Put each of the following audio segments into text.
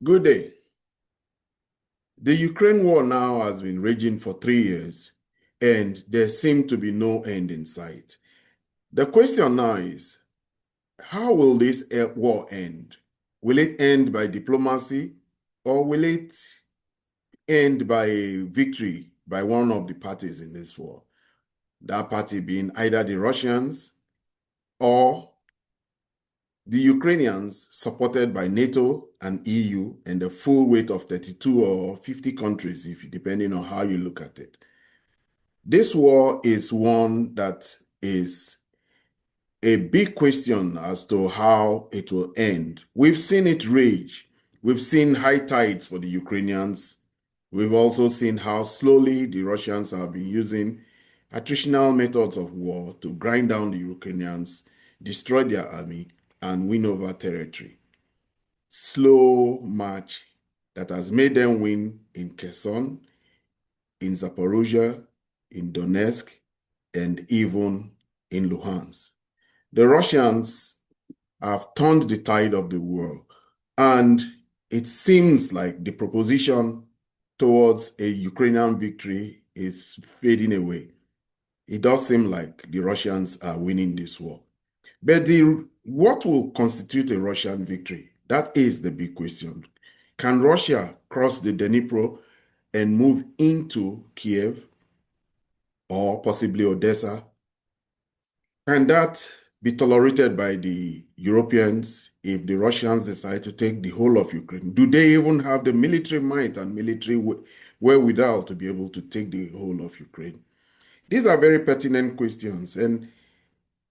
Good day. The Ukraine war now has been raging for 3 years, and there seems to be no end in sight. The question now is, how will this war end? Will it end by diplomacy, or will it end by a victory by one of the parties in this war? That party being either the Russians or the Ukrainians, supported by Nato and EU and the full weight of 32 or 50 countries, depending on how you look at it. This war is one that is a big question as to how it will end. We've seen it rage. We've seen high tides for the Ukrainians. We've also seen how slowly the Russians have been using attritional methods of war to grind down the Ukrainians, destroy their army, and win over territory. Slow march that has made them win in Kherson, in Zaporozhye, in Donetsk, and even in Luhansk. The Russians have turned the tide of the war, and it seems like the proposition towards a Ukrainian victory is fading away. It does seem like the Russians are winning this war. But what will constitute a Russian victory? That is the big question. Can Russia cross the Dnipro and move into Kiev or possibly Odessa? Can that be tolerated by the Europeans if the Russians decide to take the whole of Ukraine? Do they even have the military might and military wherewithal to be able to take the whole of Ukraine? These are very pertinent questions. And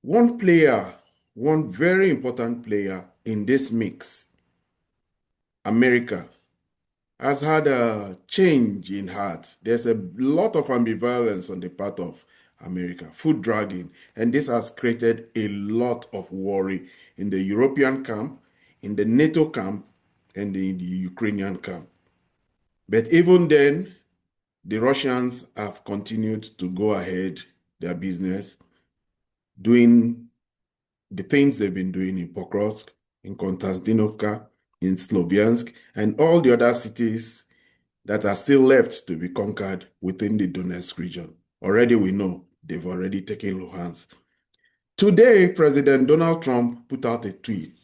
one player, one very important player in this mix, America, has had a change in heart. There's a lot of ambivalence on the part of America, foot dragging, and this has created a lot of worry in the European camp, in the NATO camp, and in the Ukrainian camp. But even then, the Russians have continued to go ahead their business, doing the things they've been doing in Pokrovsk, in Konstantinovka, in Sloviansk, and all the other cities that are still left to be conquered within the Donetsk region. Already we know they've already taken Luhansk. Today, President Donald Trump put out a tweet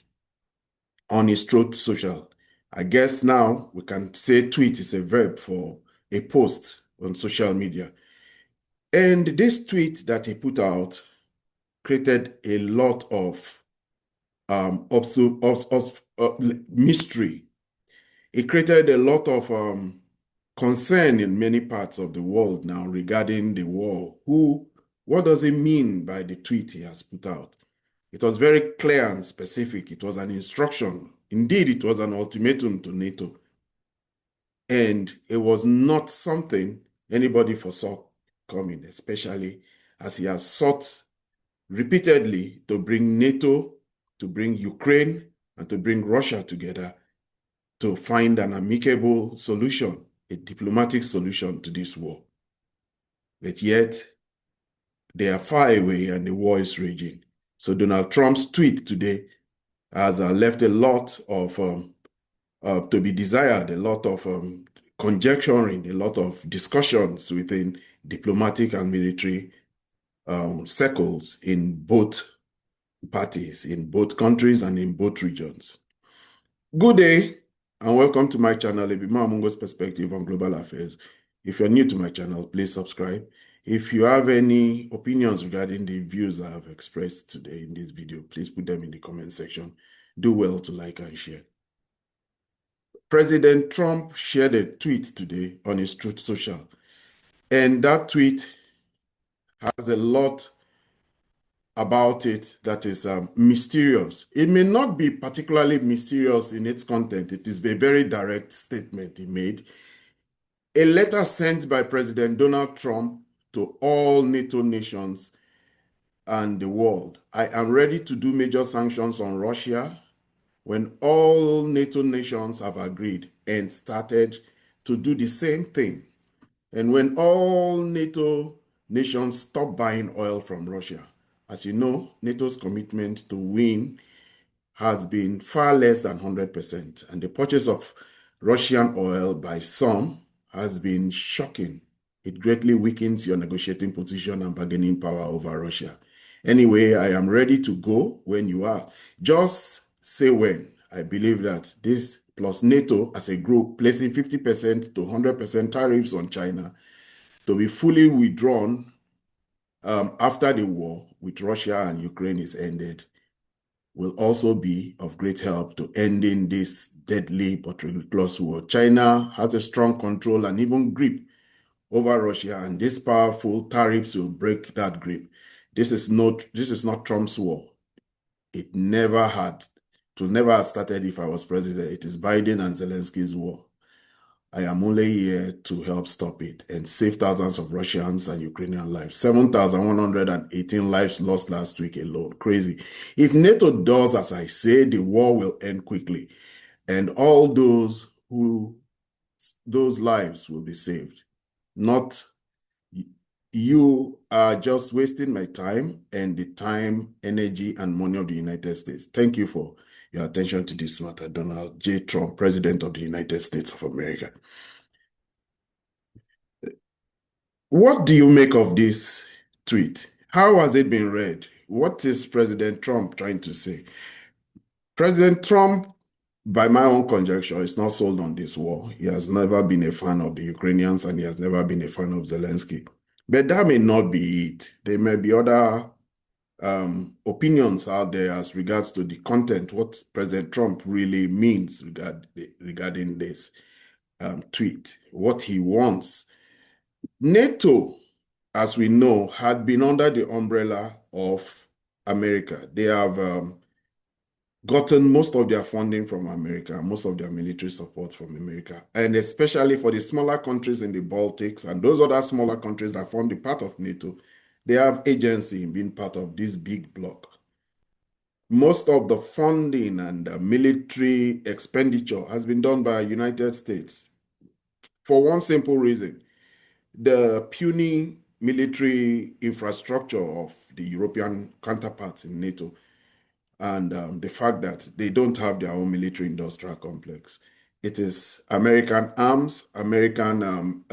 on his Truth Social. I guess now we can say tweet is a verb for a post on social media. And this tweet that he put out created a lot of mystery. It created a lot of concern in many parts of the world now regarding the war. What does it mean by the tweet he has put out? It was very clear and specific. It was an instruction. Indeed, it was an ultimatum to NATO. And it was not something anybody foresaw coming, especially as he has sought repeatedly to bring NATO, to bring Ukraine, and to bring Russia together to find an amicable solution, a diplomatic solution to this war. But yet, they are far away and the war is raging. So Donald Trump's tweet today has left a lot of to be desired, a lot of conjecturing, a lot of discussions within diplomatic and military circles in both parties, in both countries and in both regions. Good day and welcome to my channel, Ebima Amungo's Perspective on Global Affairs. If you're new to my channel, please subscribe. If you have any opinions regarding the views I have expressed today in this video, please put them in the comment section. Do well to like and share. President Trump shared a tweet today on his Truth Social, and that tweet has a lot about it that is mysterious. It may not be particularly mysterious in its content. It is a very direct statement he made. A letter sent by President Donald Trump to all NATO nations and the world. I am ready to do major sanctions on Russia when all NATO nations have agreed and started to do the same thing. And when all NATO nations stop buying oil from Russia. As you know, NATO's commitment to win has been far less than 100%. And the purchase of Russian oil by some has been shocking. It greatly weakens your negotiating position and bargaining power over Russia. Anyway, I am ready to go when you are. Just say when. I believe that this plus NATO as a group placing 50% to 100% tariffs on China to be fully withdrawn after the war with Russia and Ukraine is ended will also be of great help to ending this deadly but ridiculous war. China has a strong control and even grip over Russia, and these powerful tariffs will break that grip. This is not Trump's war. It never had to never have started if I was president. It is Biden and Zelensky's war. I am only here to help stop it and save thousands of Russians and Ukrainian lives. 7,118 lives lost last week alone. Crazy. If NATO does as I say, the war will end quickly, and all those lives will be saved. Not you are just wasting my time and the time, energy, and money of the United States. Thank you for your attention to this matter. Donald J. Trump, President of the United States of America. What do you make of this tweet? How has it been read? What is President Trump trying to say? President Trump, by my own conjecture, is not sold on this war. He has never been a fan of the Ukrainians and he has never been a fan of Zelensky. But that may not be it. There may be other opinions out there as regards to the content, what President Trump really means regarding this tweet, what he wants. NATO, as we know, had been under the umbrella of America. They have gotten most of their funding from America, most of their military support from America, and especially for the smaller countries in the Baltics and those other smaller countries that form the part of NATO, they have agency in being part of this big bloc. Most of the funding and military expenditure has been done by the United States for one simple reason. The puny military infrastructure of the European counterparts in NATO and the fact that they don't have their own military industrial complex. It is American arms, American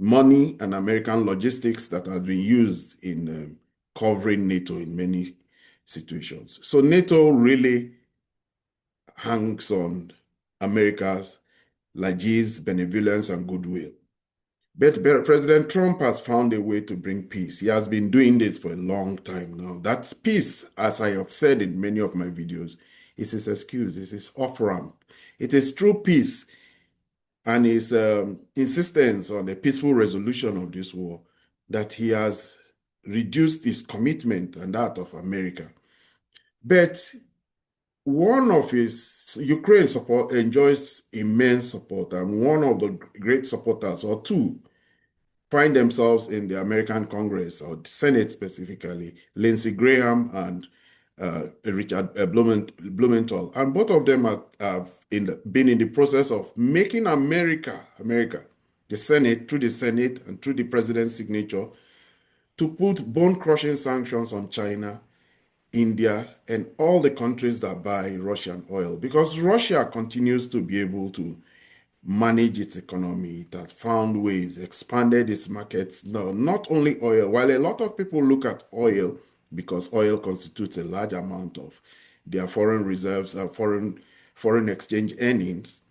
money, and American logistics that has been used in covering NATO in many situations. So NATO really hangs on America's largesse, benevolence, and goodwill. But President Trump has found a way to bring peace. He has been doing this for a long time now. That peace, as I have said in many of my videos, is his excuse, is his off-ramp. It is true peace and his insistence on a peaceful resolution of this war that he has reduced his commitment and that of America. But one of his Ukraine support enjoys immense support, and one of the great supporters, or two, find themselves in the American Congress or the Senate specifically, Lindsey Graham and Richard Blumenthal. And both of them have been in the process of making America, the Senate, through the Senate and through the president's signature, to put bone-crushing sanctions on China, India, and all the countries that buy Russian oil, because Russia continues to be able to manage its economy. It has found ways, expanded its markets. No, not only oil. While a lot of people look at oil because oil constitutes a large amount of their foreign reserves and foreign exchange earnings,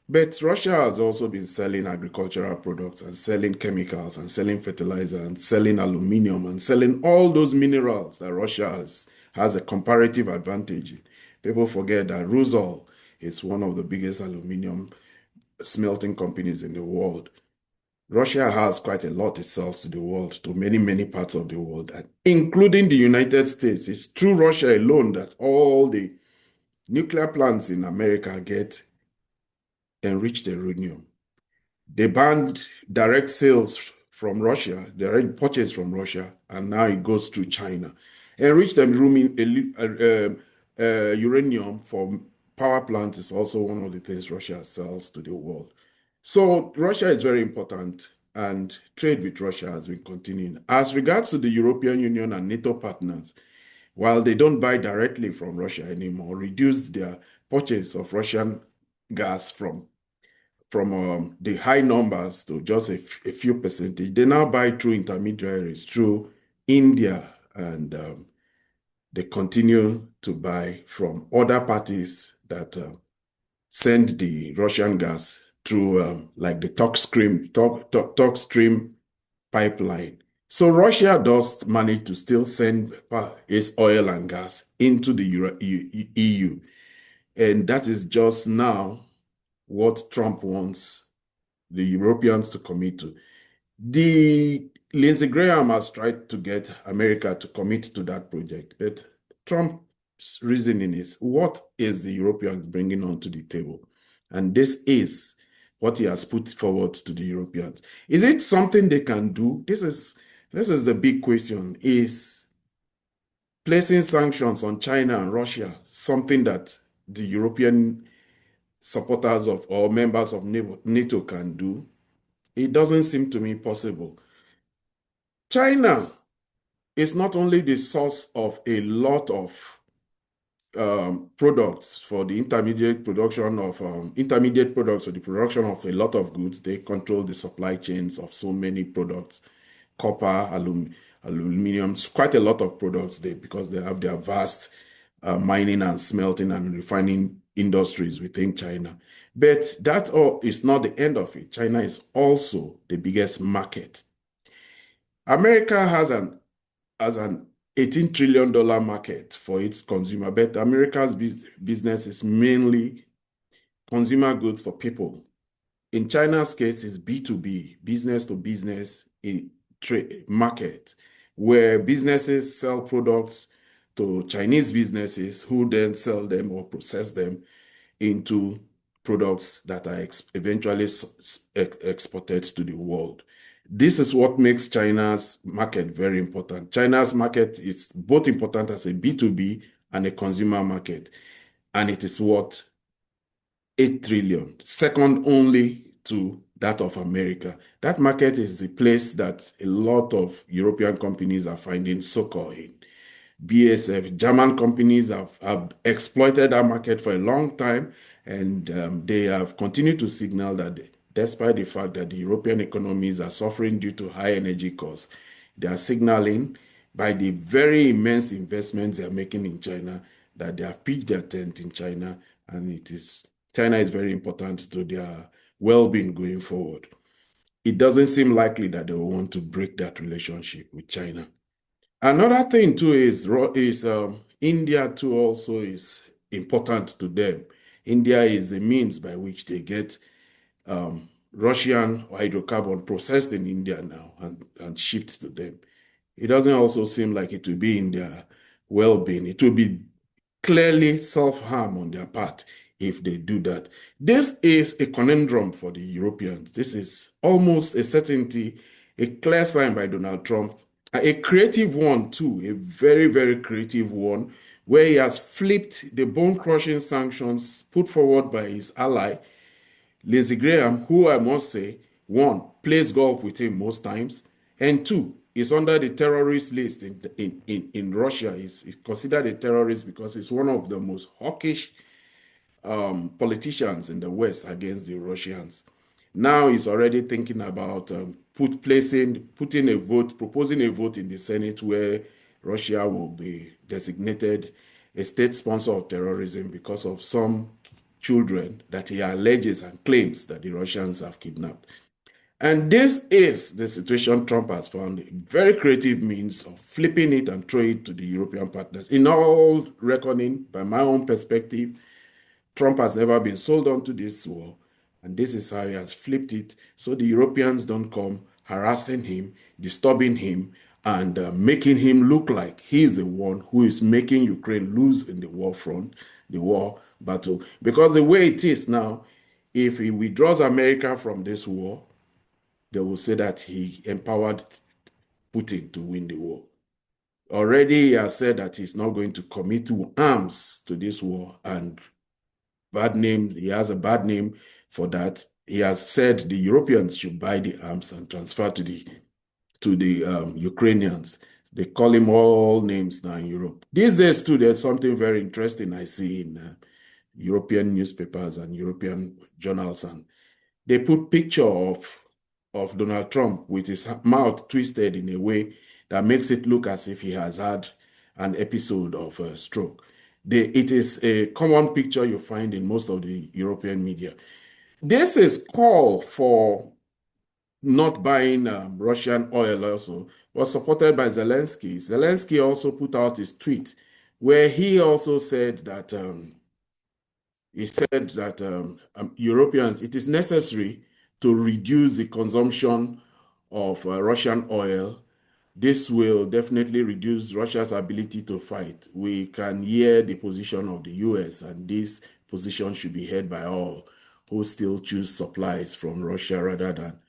but Russia has also been selling agricultural products and selling chemicals and selling fertilizer and selling aluminum and selling all those minerals that Russia has a comparative advantage in. People forget that Rusal is one of the biggest aluminum smelting companies in the world. Russia has quite a lot it sells to the world, to many, many parts of the world, and including the United States. It's through Russia alone that all the nuclear plants in America get enriched uranium. They banned direct sales from Russia, direct purchase from Russia, and now it goes through China. Enriched uranium for power plants is also one of the things Russia sells to the world. So Russia is very important, and trade with Russia has been continuing. As regards to the European Union and NATO partners, while they don't buy directly from Russia anymore, reduced their purchase of Russian gas from from the high numbers to just a few percentage. They now buy through intermediaries, through India, and they continue to buy from other parties that send the Russian gas through like the Turk Stream pipeline. So Russia does manage to still send its oil and gas into the EU. And that is just now what Trump wants the Europeans to commit to. The Lindsey Graham has tried to get America to commit to that project, but Trump's reasoning is, what is the Europeans bringing onto the table? And this is what he has put forward to the Europeans. Is it something they can do? This is the big question. Is placing sanctions on China and Russia something that the European supporters of or members of NATO can do? It doesn't seem to me possible. China is not only the source of a lot of products for the intermediate production of intermediate products for the production of a lot of goods. They control the supply chains of so many products, copper, aluminum, quite a lot of products there because they have their vast mining and smelting and refining industries within China. But that all is not the end of it. China is also the biggest market. America has an $18 trillion market for its consumer, but America's business is mainly consumer goods for people. In China's case, it's B2B, business to business market, where businesses sell products to Chinese businesses who then sell them or process them into products that are eventually exported to the world. This is what makes China's market very important. China's market is both important as a B2B and a consumer market, and it is worth 8 trillion, second only to that of America. That market is the place that a lot of European companies are finding succor in. BASF, German companies have exploited that market for a long time, and they have continued to signal that despite the fact that the European economies are suffering due to high energy costs, they are signaling by the very immense investments they are making in China that they have pitched their tent in China, and China is very important to their well-being going forward. It doesn't seem likely that they will want to break that relationship with China. Another thing too is India too also is important to them. India is the means by which they get Russian hydrocarbon processed in India now and shipped to them. It doesn't also seem like it will be in their well-being. It will be clearly self-harm on their part if they do that. This is a conundrum for the Europeans. This is almost a certainty, a clear sign by Donald Trump, a creative one too, a very, very creative one, where he has flipped the bone-crushing sanctions put forward by his ally, Lindsey Graham, who I must say, one, plays golf with him most times, and two, is under the terrorist list in Russia. He's considered a terrorist because he's one of the most hawkish politicians in the West against the Russians. Now he's already thinking about proposing a vote in the Senate where Russia will be designated a state sponsor of terrorism because of some children that he alleges and claims that the Russians have kidnapped. And this is the situation Trump has found, a very creative means of flipping it and throwing it to the European partners. In all reckoning, by my own perspective, Trump has never been sold on to this war, and this is how he has flipped it so the Europeans don't come harassing him, disturbing him, and making him look like he is the one who is making Ukraine lose in the war front, the war battle. Because the way it is now, if he withdraws America from this war, they will say that he empowered Putin to win the war. Already he has said that he's not going to commit to arms to this war, and he has a bad name for that. He has said the Europeans should buy the arms and transfer to the Ukrainians. They call him all names now in Europe. These days too, there's something very interesting I see in European newspapers and European journals and They put picture of Donald Trump with his mouth twisted in a way that makes it look as if he has had an episode of a stroke. It is a common picture you find in most of the European media. This is call for not buying Russian oil also was supported by Zelensky. Zelensky also put out his tweet where he also said that Europeans, it is necessary to reduce the consumption of Russian oil. This will definitely reduce Russia's ability to fight. We can hear the position of the US, and this position should be heard by all who still choose supplies from Russia rather than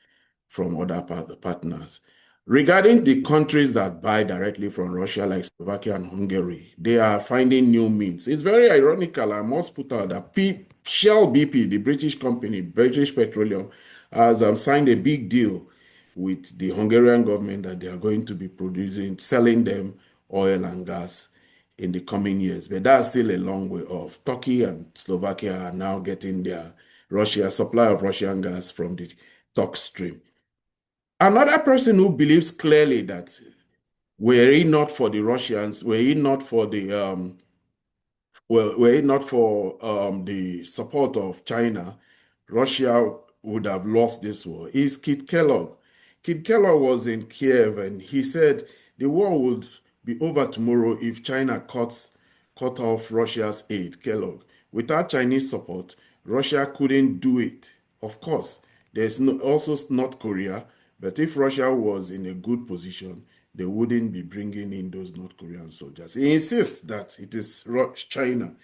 from other partners. Regarding the countries that buy directly from Russia, like Slovakia and Hungary, they are finding new means. It's very ironical. I must put out that Shell BP, the British company, British Petroleum, has signed a big deal with the Hungarian government that they are going to be selling them oil and gas in the coming years. But that's still a long way off. Turkey and Slovakia are now getting their supply of Russian gas from the Turk Stream. Another person who believes clearly that were it not for the Russians, were it not for the support of China, Russia would have lost this war, is Kit Kellogg. Kit Kellogg was in Kiev and he said the war would be over tomorrow if China cut off Russia's aid. Kellogg. Without Chinese support, Russia couldn't do it. Of course, there's also North Korea, but if Russia was in a good position, they wouldn't be bringing in those North Korean soldiers. He insists that it is China.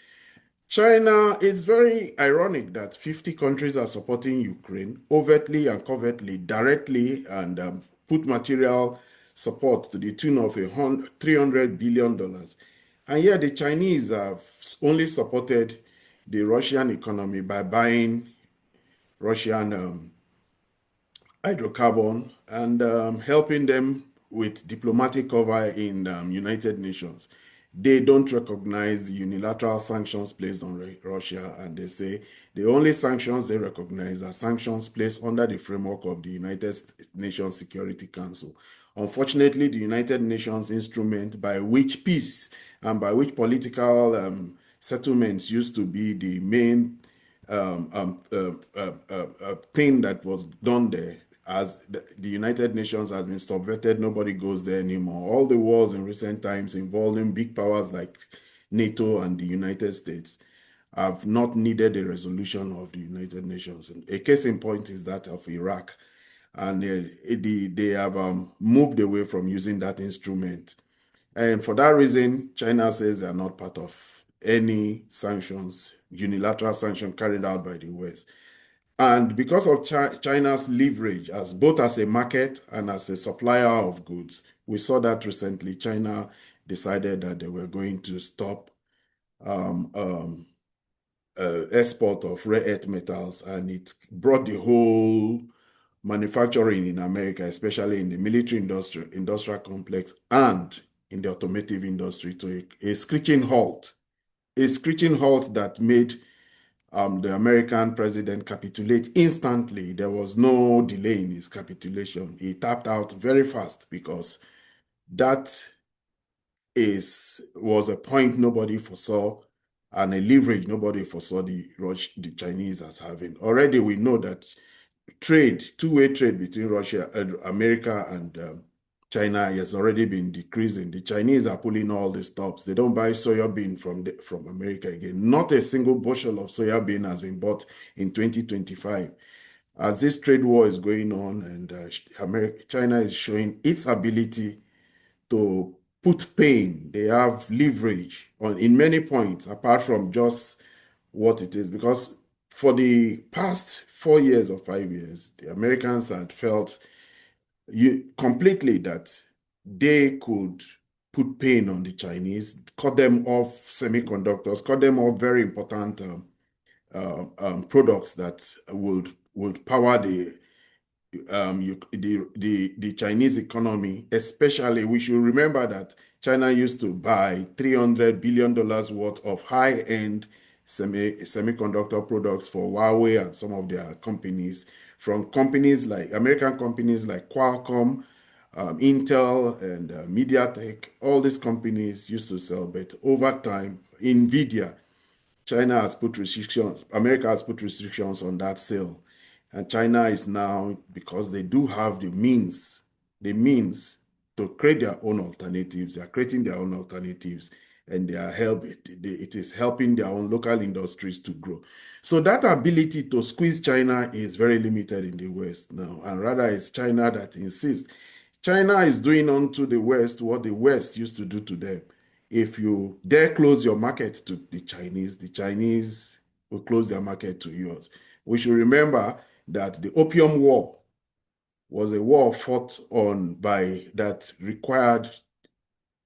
China, it's very ironic that 50 countries are supporting Ukraine overtly and covertly, directly, and put material support to the tune of $300 billion. And yet the Chinese have only supported the Russian economy by buying Russian hydrocarbon and helping them with diplomatic cover in United Nations. They don't recognize unilateral sanctions placed on Russia, and they say the only sanctions they recognize are sanctions placed under the framework of the United Nations Security Council. Unfortunately, the United Nations instrument by which peace and by which political settlements used to be the main thing that was done there, as the United Nations has been subverted, nobody goes there anymore. All the wars in recent times involving big powers like NATO and the United States have not needed a resolution of the United Nations. And a case in point is that of Iraq. And they have moved away from using that instrument. And for that reason, China says they are not part of any sanctions, unilateral sanction carried out by the West. And because of China's leverage, as both as a market and as a supplier of goods, we saw that recently. China decided that they were going to stop export of rare earth metals, and it brought the whole manufacturing in America, especially in the military industrial complex and in the automotive industry, to a screeching halt. A screeching halt that made the American president capitulate instantly. There was no delay in his capitulation. He tapped out very fast because that was a point nobody foresaw and a leverage nobody foresaw the Chinese as having. Already we know that two-way trade between America and China has already been decreasing. The Chinese are pulling all the stops. They don't buy soya bean from America again. Not a single bushel of soya bean has been bought in 2025. As this trade war is going on and China is showing its ability to put pain, they have leverage in many points apart from just what it is. Because for the past 4 years or 5 years, the Americans had felt completely that they could put pain on the Chinese, cut them off semiconductors, cut them off very important products that would power the Chinese economy. Especially, we should remember that China used to buy $300 billion worth of high-end semiconductor products for Huawei and some of their companies, from companies like American companies like Qualcomm, Intel, and MediaTek. All these companies used to sell, but over time, Nvidia, China has put restrictions, America has put restrictions on that sale. And China is now, because they do have the means to create their own alternatives. They are creating their own alternatives, and they are it is helping their own local industries to grow. So that ability to squeeze China is very limited in the West now, and rather it's China that insists. China is doing unto the West what the West used to do to them. If you dare close your market to the Chinese will close their market to yours. We should remember that the Opium War was a war fought on by that required,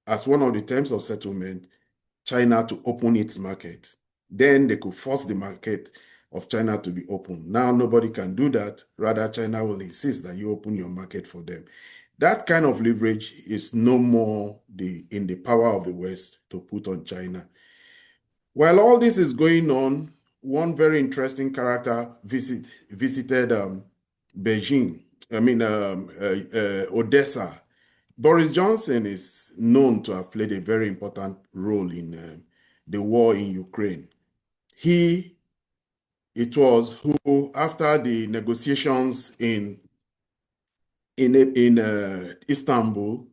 as one of the terms of settlement, China to open its market. Then they could force the market of China to be open. Now nobody can do that. Rather, China will insist that you open your market for them. That kind of leverage is no more in the power of the West to put on China. While all this is going on, one very interesting character visited Beijing. I mean, Odessa. Boris Johnson is known to have played a very important role in the war in Ukraine. It was who, after the negotiations in Istanbul,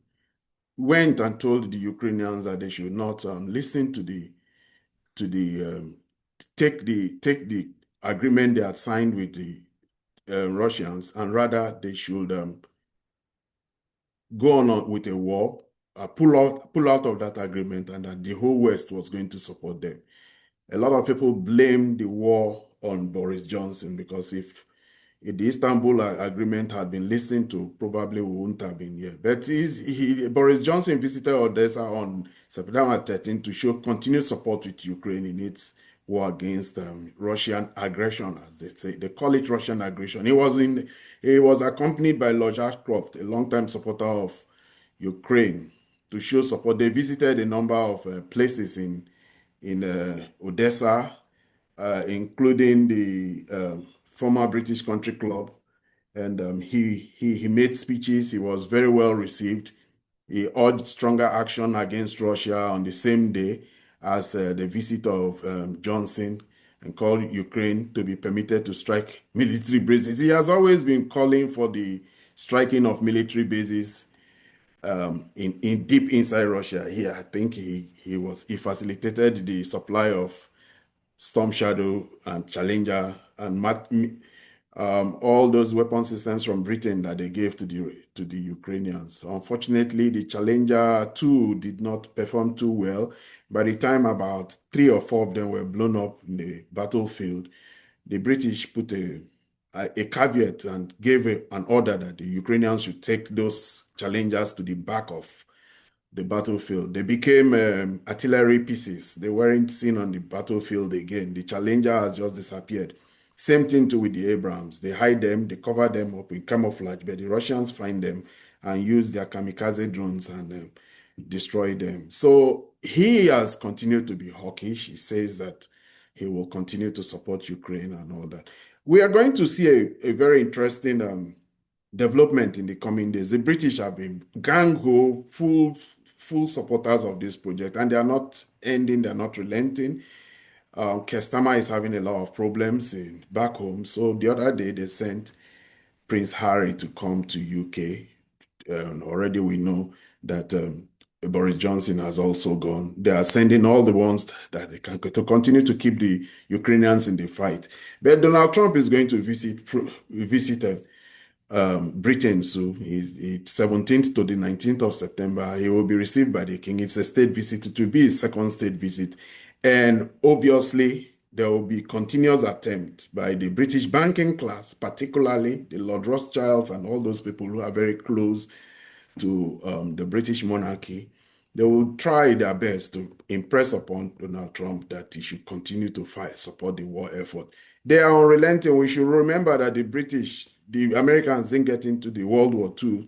went and told the Ukrainians that they should not listen to the take the agreement they had signed with the Russians, and rather they should go on with a war, pull out of that agreement, and that the whole West was going to support them. A lot of people blame the war on Boris Johnson, because if the Istanbul agreement had been listened to, probably we wouldn't have been here. But Boris Johnson visited Odessa on September 13 to show continued support with Ukraine in its war against Russian aggression, as they say. They call it Russian aggression. He was accompanied by Lord Ashcroft, a longtime supporter of Ukraine, to show support. They visited a number of places in Odessa, including the former British Country Club, and he made speeches. He was very well received. He urged stronger action against Russia on the same day as the visit of Johnson, and called Ukraine to be permitted to strike military bases. He has always been calling for the striking of military bases in deep inside Russia. Here, I think he facilitated the supply of Storm Shadow and Challenger and all those weapon systems from Britain that they gave to the Ukrainians. Unfortunately, the Challenger 2 did not perform too well. By the time about 3 or 4 of them were blown up in the battlefield, the British put a caveat and gave an order that the Ukrainians should take those Challengers to the back of the battlefield. They became artillery pieces. They weren't seen on the battlefield again. The Challenger has just disappeared. Same thing too with the Abrams. They hide them, they cover them up in camouflage, but the Russians find them and use their kamikaze drones and destroy them. So he has continued to be hawkish. He says that he will continue to support Ukraine and all that. We are going to see a very interesting development in the coming days. The British have been gang-ho, full supporters of this project, and they are not ending, they're not relenting. Kestama is having a lot of problems back home. So the other day they sent Prince Harry to come to UK. Already we know that Boris Johnson has also gone. They are sending all the ones that they can to continue to keep the Ukrainians in the fight. But Donald Trump is going to visit Britain. So it's 17th to the 19th of September. He will be received by the king. It's a state visit. It will be his second state visit. And obviously, there will be continuous attempt by the British banking class, particularly the Lord Rothschilds and all those people who are very close to the British monarchy. They will try their best to impress upon Donald Trump that he should continue to support the war effort. They are unrelenting. We should remember that the Americans didn't get into the World War II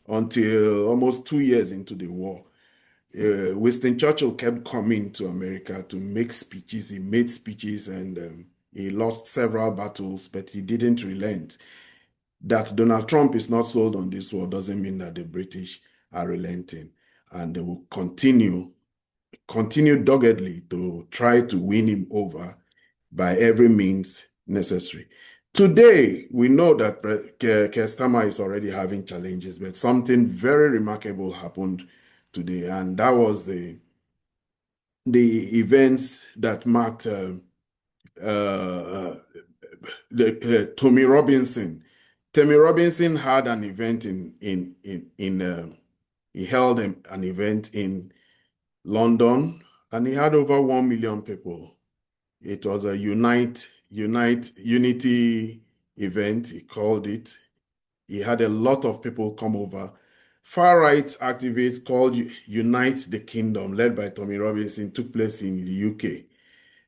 until almost 2 years into the war. Winston Churchill kept coming to America to make speeches. He made speeches and he lost several battles, but he didn't relent. That Donald Trump is not sold on this war doesn't mean that the British are relenting, and they will continue doggedly to try to win him over by every means necessary. Today, we know that Keir Starmer is already having challenges, but something very remarkable happened today, and that was the events that marked uh, Tommy Robinson. Tommy Robinson had an event he held an event in London, and he had over 1 million people. It was a unity event, he called it. He had a lot of people come over. Far-right activists called Unite the Kingdom, led by Tommy Robinson, took place in the UK.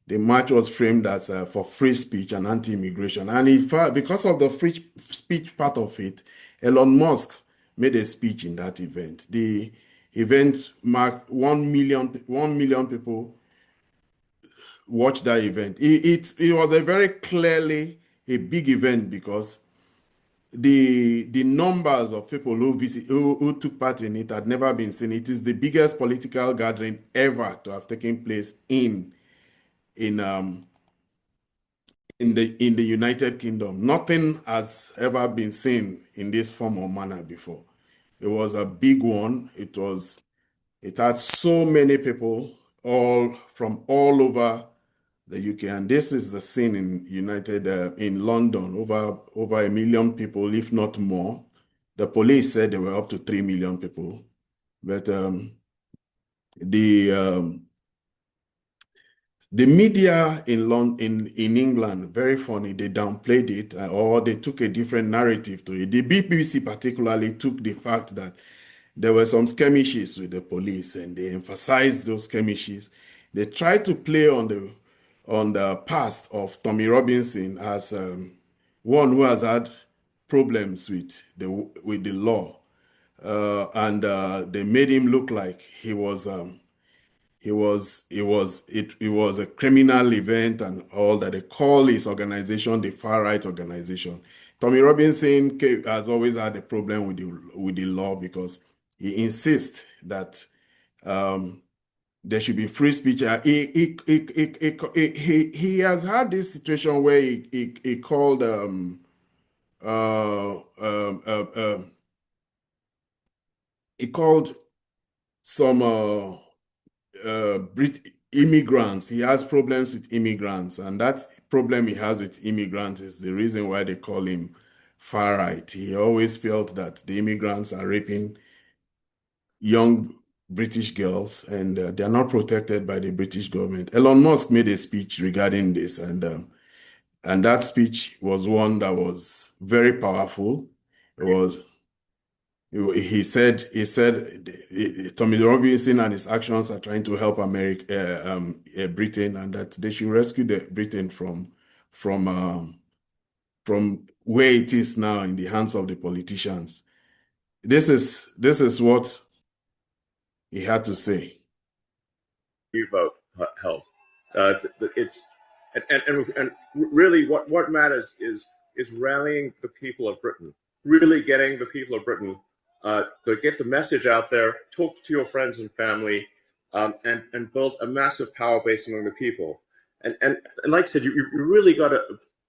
The march was framed as for free speech and anti-immigration. And because of the free speech part of it, Elon Musk made a speech in that event. The event marked 1 million people watched that event. It was a very clearly a big event because the numbers of people who took part in it had never been seen. It is the biggest political gathering ever to have taken place in um in the United Kingdom. Nothing has ever been seen in this form or manner before. It was a big one. It had so many people all from all over the UK, and this is the scene in London. Over 1 million people, if not more. The police said there were up to 3 million people, but the um, the media in England, very funny, they downplayed it or they took a different narrative to it. The BBC particularly took the fact that there were some skirmishes with the police and they emphasized those skirmishes. They tried to play on the past of Tommy Robinson as one who has had problems with the law. And they made him look like it was a criminal event and all that. They call his organization the far right organization. Tommy Robinson has always had a problem with the law because he insists that um, there should be free speech. He has had this situation where he called uh, um, uh, uh, he called some Brit immigrants. He has problems with immigrants, and that problem he has with immigrants is the reason why they call him far right. He always felt that the immigrants are raping young British girls, and they are not protected by the British government. Elon Musk made a speech regarding this, and that speech was one that was very powerful. It was he said Tommy Robinson and his actions are trying to help America, Britain, and that they should rescue Britain from from where it is now in the hands of the politicians. This is what he had to say. Vote held. It's and really what matters is rallying the people of Britain, really getting the people of Britain to get the message out there, talk to your friends and family, and build a massive power base among the people. And like I said, you really got to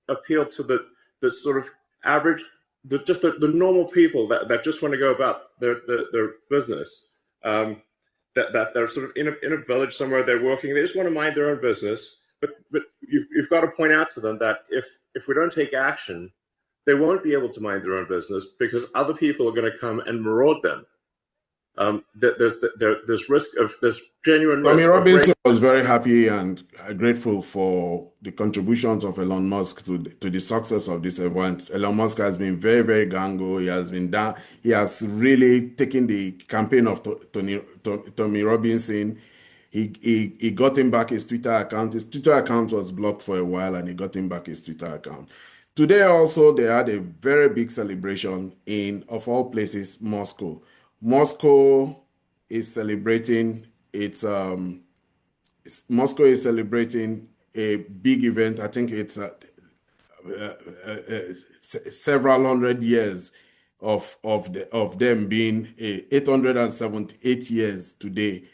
appeal to the sort of average, the normal people that just want to go about their business. That they're sort of in a village somewhere, they're working, they just want to mind their own business. But you've got to point out to them that if we don't take action, they won't be able to mind their own business because other people are going to come and maraud them. There's risk of there's genuine Tommy risk of rape. Robinson was very happy and grateful for the contributions of Elon Musk to the success of this event. Elon Musk has been very, very gango. He has been down. He has really taken the campaign of Tommy Robinson. He got him back his Twitter account. His Twitter account was blocked for a while, and he got him back his Twitter account. Today also, they had a very big celebration in, of all places, Moscow. Moscow is celebrating Moscow is celebrating a big event. I think it's several hundred years of them being 878 years today.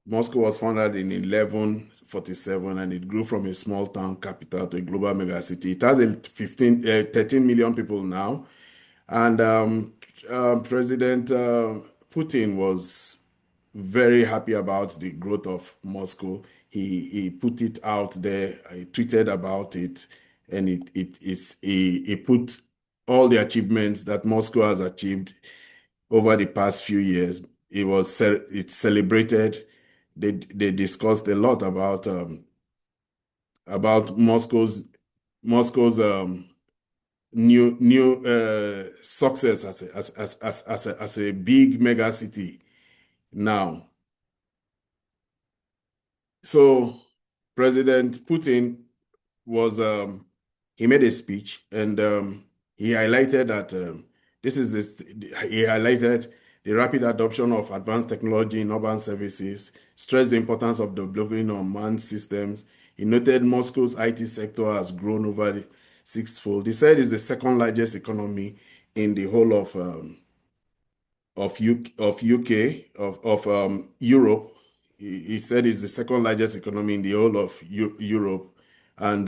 Moscow was founded in 1147 and it grew from a small town capital to a global megacity. It has 13 million people now. And President Putin was very happy about the growth of Moscow. He put it out there. He tweeted about it, and he put all the achievements that Moscow has achieved over the past few years. It's celebrated. They discussed a lot about Moscow's new success as a big mega city now. So President Putin was he made a speech and he highlighted that he highlighted the rapid adoption of advanced technology in urban services, stressed the importance of developing unmanned systems. He noted Moscow's IT sector has grown over the sixfold. He said it's the second largest economy in the whole of UK of Europe. He said it's the second largest economy in the whole of Europe, and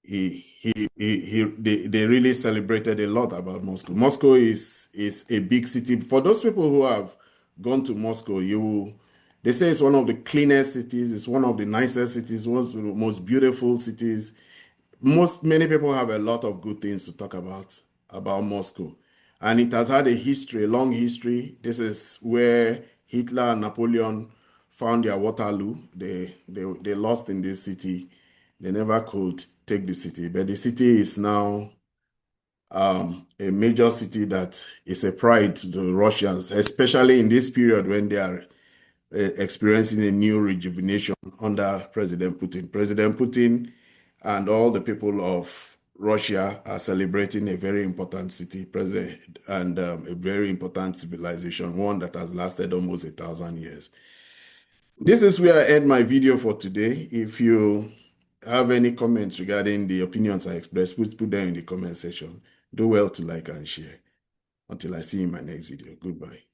they really celebrated a lot about Moscow. Moscow is a big city. For those people who have gone to Moscow, they say it's one of the cleanest cities. It's one of the nicest cities. One of the most beautiful cities. Many people have a lot of good things to talk about Moscow, and it has had a long history. This is where Hitler and Napoleon found their Waterloo. They lost in this city. They never could take the city, but the city is now a major city that is a pride to the Russians, especially in this period when they are experiencing a new rejuvenation under President Putin. President Putin and all the people of Russia are celebrating a very important city, president, and a very important civilization, one that has lasted almost 1,000 years. This is where I end my video for today. If you have any comments regarding the opinions I expressed, please put them in the comment section. Do well to like and share. Until I see you in my next video. Goodbye.